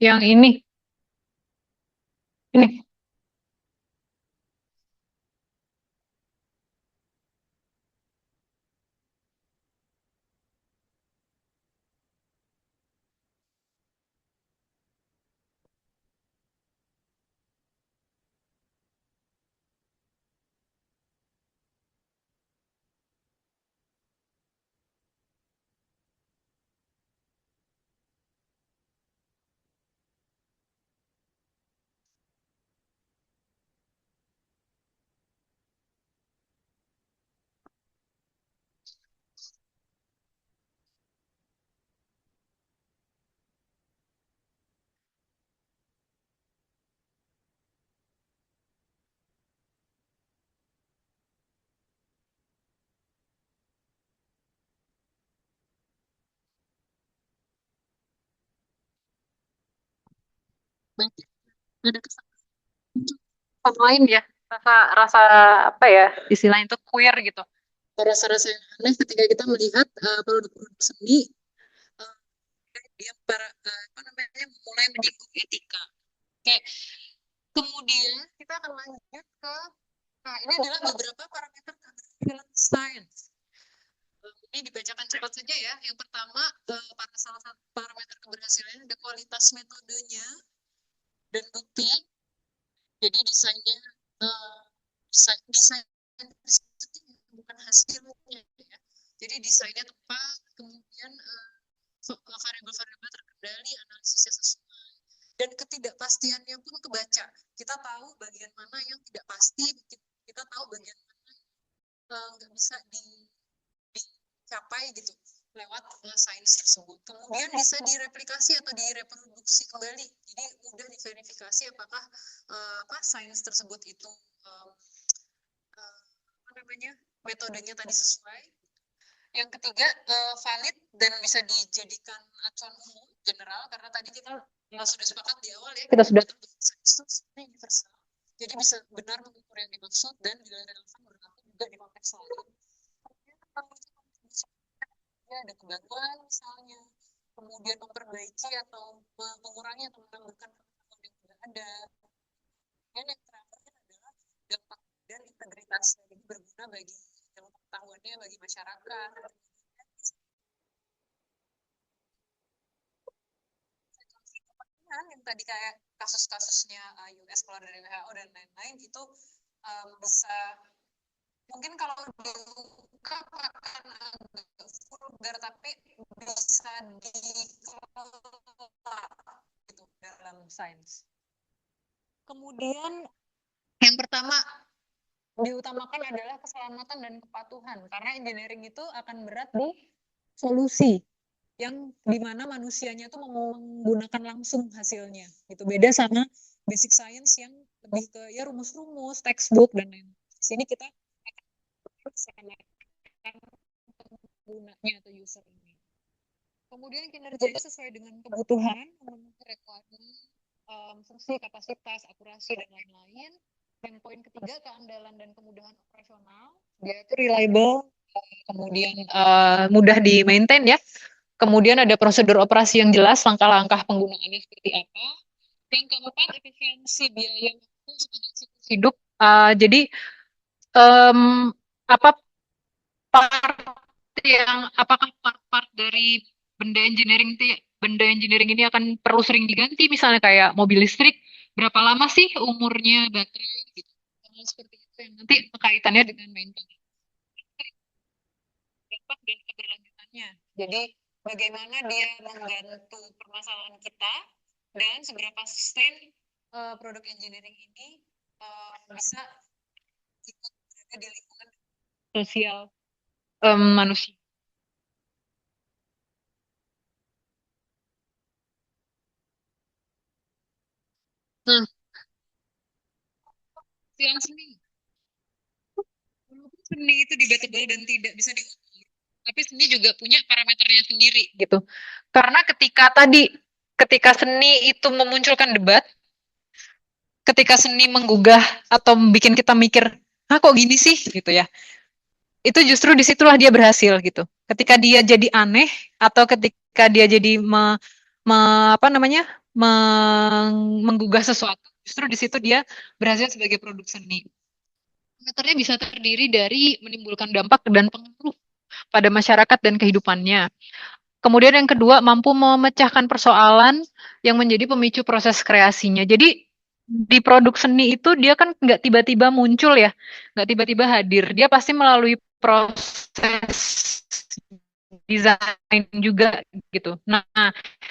yang ini. Berarti ada kesan lain ya, rasa rasa apa ya, istilahnya itu queer gitu, rasa-rasa yang aneh ketika kita melihat produk-produk seni uh, yang apa namanya mulai menyinggung etika. Oke, kemudian kita akan lanjut ke, nah ini adalah beberapa parameter keberhasilan sains. Ini dibacakan cepat saja ya. Yang pertama, pada salah satu parameter keberhasilan ada kualitas metodenya dan bukti. Jadi desainnya, desain bukan hasilnya ya. Jadi desainnya tepat, kemudian variabel-variabel terkendali, analisisnya sesuai, dan ketidakpastiannya pun kebaca. Kita tahu bagian mana yang tidak pasti, kita tahu bagian mana nggak bisa dicapai gitu lewat sains tersebut. Kemudian bisa direplikasi atau direproduksi kembali. Jadi mudah diverifikasi apakah apa sains tersebut itu apa namanya metodenya tadi sesuai. Yang ketiga, valid dan bisa dijadikan acuan umum general, karena tadi kita sudah sepakat di awal ya, kita sudah tahu sains itu universal. Jadi bisa benar mengukur yang dimaksud dan bila relevan berlaku juga di konteks lain. Ada kebaruan misalnya, kemudian memperbaiki atau mengurangi atau menambahkan yang tidak ada. Dan yang terakhir adalah dampak dan integritas, jadi berguna bagi ilmu pengetahuannya, bagi masyarakat. Yang tadi kayak kasus-kasusnya US keluar dari WHO dan lain-lain itu bisa mungkin kalau diungkap akan agak vulgar, tapi bisa dikelola gitu dalam sains. Kemudian yang pertama, diutamakan adalah keselamatan dan kepatuhan, karena engineering itu akan berat di solusi yang dimana manusianya tuh menggunakan langsung hasilnya. Itu beda sama basic science yang lebih ke ya rumus-rumus, textbook dan lain-lain. Sini kita akan penggunanya atau user ini. Kemudian kinerjanya sesuai dengan kebutuhan, memenuhi requirement, fungsi, kapasitas, akurasi, dan lain-lain. Dan poin ketiga, keandalan dan kemudahan operasional. Dia itu reliable, kemudian mudah di-maintain ya. Kemudian ada prosedur operasi yang jelas, langkah-langkah penggunaannya seperti apa. Yang keempat, efisiensi biaya waktu sepanjang siklus hidup. Jadi apa part apakah part-part dari benda engineering ini akan perlu sering diganti, misalnya kayak mobil listrik, berapa lama sih umurnya baterai gitu. Seperti itu yang nanti kaitannya dengan maintenance, dampak dan keberlanjutannya. Jadi bagaimana dia membantu permasalahan kita dan seberapa sustain produk engineering ini bisa ikut berada di lingkungan sosial manusia. Nah, yang seni. Walaupun seni itu debatable dan tidak bisa diukur, tapi seni juga punya parameternya sendiri gitu. Karena ketika seni itu memunculkan debat, ketika seni menggugah atau bikin kita mikir, ah kok gini sih gitu ya. Itu justru disitulah dia berhasil gitu. Ketika dia jadi aneh atau ketika dia jadi me, apa namanya menggugah sesuatu, justru di situ dia berhasil sebagai produk seni. Parameternya bisa terdiri dari menimbulkan dampak dan pengaruh pada masyarakat dan kehidupannya. Kemudian yang kedua, mampu memecahkan persoalan yang menjadi pemicu proses kreasinya. Jadi di produk seni itu dia kan nggak tiba-tiba muncul ya, nggak tiba-tiba hadir. Dia pasti melalui proses desain juga gitu. Nah,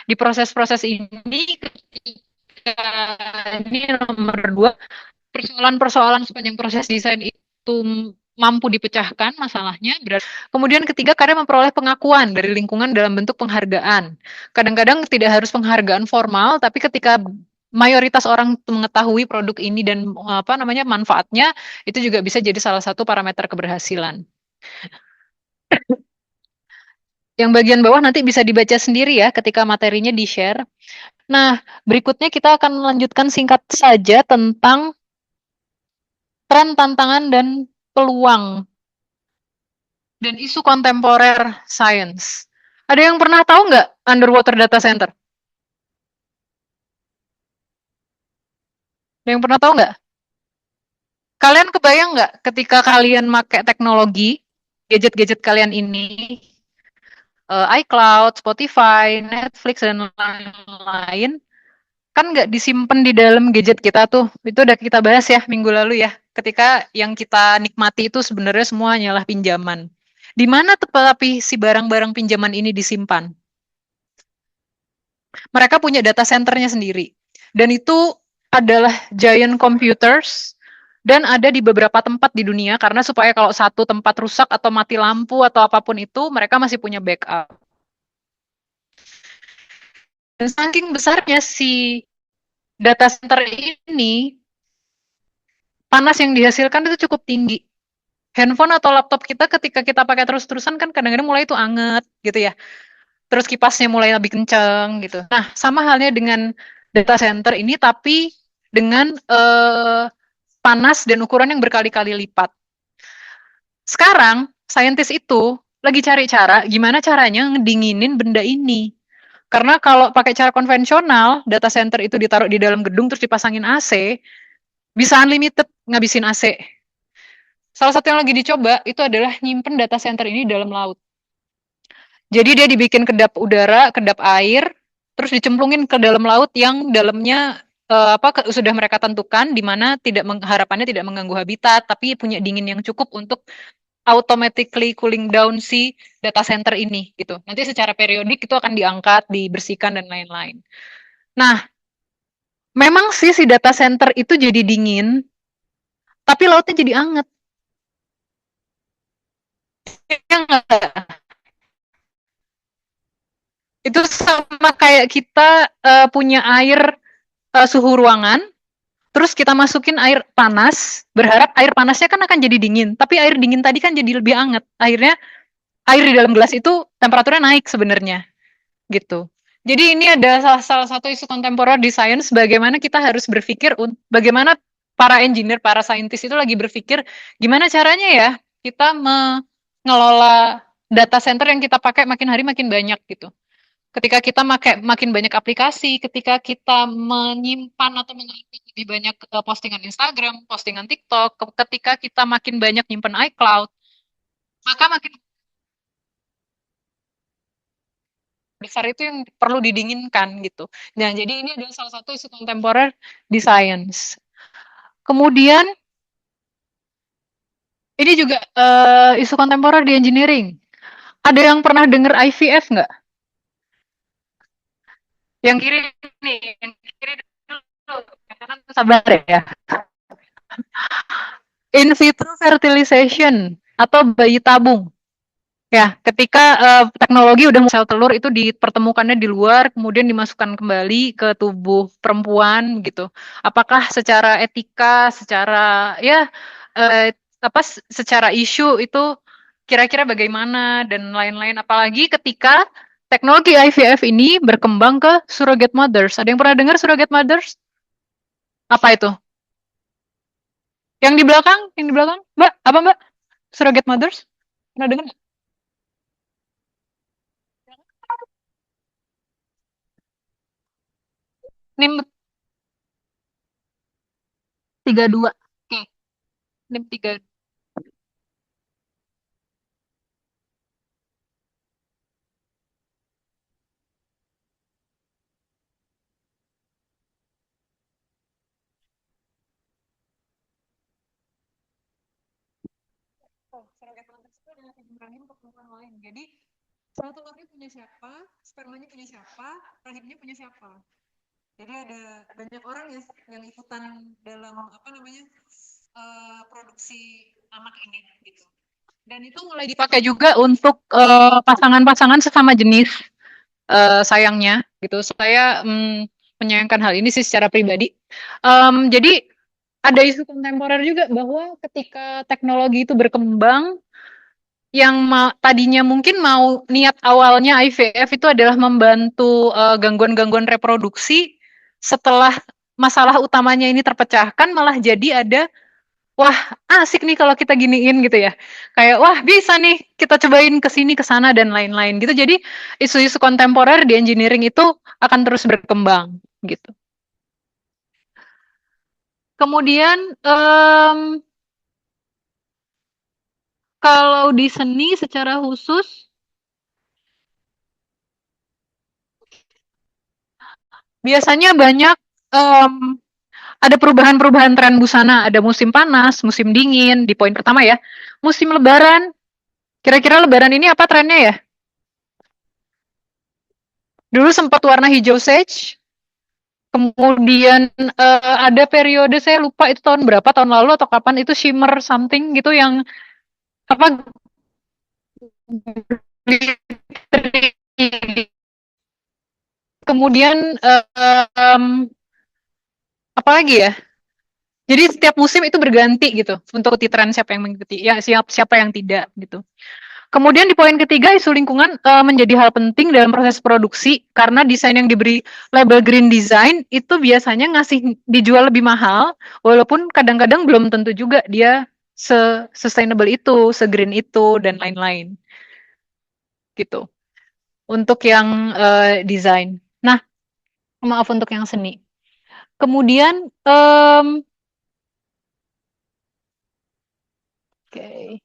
di proses-proses ini ketika ini nomor dua, persoalan-persoalan sepanjang proses desain itu mampu dipecahkan masalahnya. Kemudian ketiga, karya memperoleh pengakuan dari lingkungan dalam bentuk penghargaan. Kadang-kadang tidak harus penghargaan formal, tapi ketika mayoritas orang mengetahui produk ini dan apa namanya manfaatnya, itu juga bisa jadi salah satu parameter keberhasilan. Yang bagian bawah nanti bisa dibaca sendiri ya ketika materinya di-share. Nah, berikutnya kita akan melanjutkan singkat saja tentang tren, tantangan, dan peluang dan isu kontemporer science. Ada yang pernah tahu nggak underwater data center? Ada yang pernah tahu nggak? Kalian kebayang nggak ketika kalian pakai teknologi, gadget-gadget kalian ini, iCloud, Spotify, Netflix, dan lain-lain, kan nggak disimpan di dalam gadget kita tuh. Itu udah kita bahas ya minggu lalu ya. Ketika yang kita nikmati itu sebenarnya semua hanyalah pinjaman. Di mana tetapi si barang-barang pinjaman ini disimpan? Mereka punya data centernya sendiri. Dan itu adalah giant computers dan ada di beberapa tempat di dunia karena supaya kalau satu tempat rusak atau mati lampu atau apapun itu mereka masih punya backup. Dan saking besarnya si data center ini, panas yang dihasilkan itu cukup tinggi. Handphone atau laptop kita ketika kita pakai terus-terusan kan kadang-kadang mulai itu anget gitu ya. Terus kipasnya mulai lebih kencang gitu. Nah, sama halnya dengan data center ini tapi dengan panas dan ukuran yang berkali-kali lipat. Sekarang, saintis itu lagi cari cara gimana caranya ngedinginin benda ini. Karena kalau pakai cara konvensional, data center itu ditaruh di dalam gedung terus dipasangin AC, bisa unlimited ngabisin AC. Salah satu yang lagi dicoba itu adalah nyimpen data center ini dalam laut. Jadi dia dibikin kedap udara, kedap air, terus dicemplungin ke dalam laut yang dalamnya sudah mereka tentukan di mana harapannya tidak mengganggu habitat, tapi punya dingin yang cukup untuk automatically cooling down si data center ini gitu. Nanti secara periodik itu akan diangkat, dibersihkan dan lain-lain. Nah, memang sih si data center itu jadi dingin, tapi lautnya jadi anget. nggak? Itu sama kayak kita punya air suhu ruangan, terus kita masukin air panas, berharap air panasnya kan akan jadi dingin. Tapi air dingin tadi kan jadi lebih hangat. Akhirnya air di dalam gelas itu temperaturnya naik sebenarnya, gitu. Jadi ini ada salah satu isu kontemporer di sains, bagaimana kita harus berpikir, bagaimana para engineer, para saintis itu lagi berpikir, gimana caranya ya kita mengelola data center yang kita pakai makin hari makin banyak gitu. Ketika kita makin banyak aplikasi, ketika kita menyimpan atau mengupload lebih banyak postingan Instagram, postingan TikTok, ketika kita makin banyak nyimpan iCloud, maka makin besar itu yang perlu didinginkan gitu. Nah, jadi ini adalah salah satu isu kontemporer di sains. Kemudian ini juga isu kontemporer di engineering. Ada yang pernah dengar IVF nggak? Yang kiri nih, yang kiri dulu. Yang kanan sabar ya. In vitro fertilization atau bayi tabung. Ya, ketika teknologi udah sel telur itu dipertemukannya di luar, kemudian dimasukkan kembali ke tubuh perempuan gitu. Apakah secara etika, secara ya apa secara isu itu kira-kira bagaimana dan lain-lain. Apalagi ketika teknologi IVF ini berkembang ke surrogate mothers. Ada yang pernah dengar surrogate mothers? Apa itu? Yang di belakang, Mbak, apa Mbak? Surrogate mothers? Pernah dengar? NIM 32. Oke, NIM 3. Oh, surrogate mothers itu adalah ibu rahim ke perempuan lain. Jadi, sel telurnya punya siapa, spermanya punya siapa, rahimnya punya siapa. Jadi ada banyak orang ya yang ikutan dalam apa namanya produksi anak ini gitu. Dan itu mulai dipakai juga untuk pasangan-pasangan sesama jenis sayangnya gitu. Saya menyayangkan hal ini sih secara pribadi. Jadi ada isu kontemporer juga bahwa ketika teknologi itu berkembang, yang tadinya mungkin mau niat awalnya IVF itu adalah membantu gangguan-gangguan reproduksi, setelah masalah utamanya ini terpecahkan malah jadi ada wah asik nih kalau kita giniin gitu ya, kayak wah bisa nih kita cobain ke sini ke sana dan lain-lain gitu. Jadi isu-isu kontemporer di engineering itu akan terus berkembang gitu. Kemudian kalau di seni secara khusus biasanya banyak um, ada perubahan-perubahan tren busana. Ada musim panas, musim dingin, di poin pertama ya. Musim lebaran, kira-kira lebaran ini apa trennya ya? Dulu sempat warna hijau sage, kemudian ada periode saya lupa itu tahun berapa, tahun lalu atau kapan itu shimmer something gitu yang apa kemudian apa lagi ya? Jadi setiap musim itu berganti gitu untuk tren siapa yang mengikuti, ya siapa yang tidak gitu. Kemudian di poin ketiga, isu lingkungan menjadi hal penting dalam proses produksi karena desain yang diberi label green design itu biasanya ngasih dijual lebih mahal, walaupun kadang-kadang belum tentu juga dia se-sustainable itu, se-green itu, dan lain-lain. Gitu. Untuk yang desain. Nah, maaf untuk yang seni. Kemudian, okay.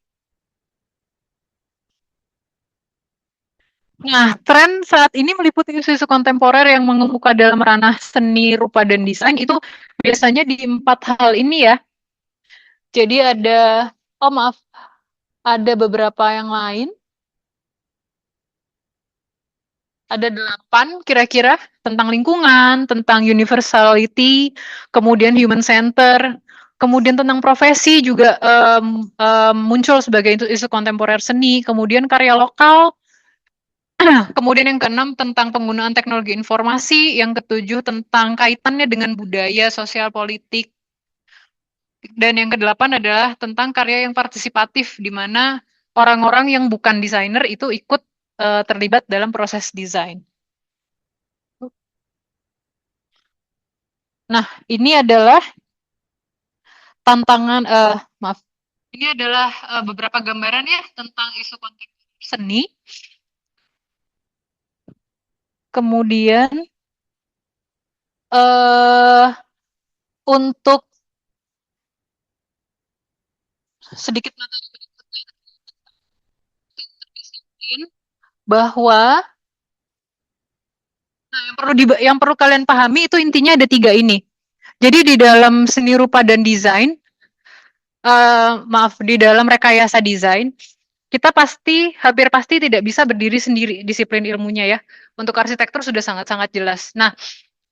Nah, tren saat ini meliputi isu-isu kontemporer yang mengemuka dalam ranah seni, rupa, dan desain itu biasanya di 4 hal ini ya. Jadi ada, oh maaf, ada beberapa yang lain. Ada 8 kira-kira tentang lingkungan, tentang universality, kemudian human center, Kemudian tentang profesi juga muncul sebagai isu kontemporer seni. Kemudian karya lokal. Kemudian yang keenam tentang penggunaan teknologi informasi. Yang ketujuh tentang kaitannya dengan budaya, sosial, politik. Dan yang kedelapan adalah tentang karya yang partisipatif, di mana orang-orang yang bukan desainer itu ikut terlibat dalam proses desain. Nah, ini adalah tantangan, maaf, ini adalah beberapa gambaran ya tentang isu kontemporer seni. Kemudian untuk sedikit materi berikutnya disiplin bahwa yang perlu kalian pahami itu intinya ada tiga ini. Jadi di dalam seni rupa dan desain, di dalam rekayasa desain, kita hampir pasti tidak bisa berdiri sendiri disiplin ilmunya ya. Untuk arsitektur sudah sangat-sangat jelas. Nah,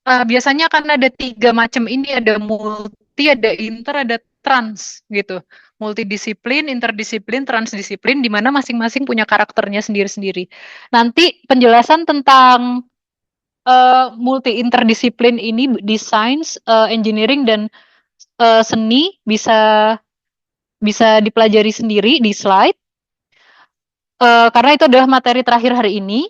biasanya kan ada tiga macam ini, ada multi, ada inter, ada trans gitu. Multidisiplin, interdisiplin, transdisiplin, di mana masing-masing punya karakternya sendiri-sendiri. Nanti penjelasan tentang multi interdisiplin ini di sains, engineering, dan seni bisa dipelajari sendiri di slide. Karena itu adalah materi terakhir hari ini.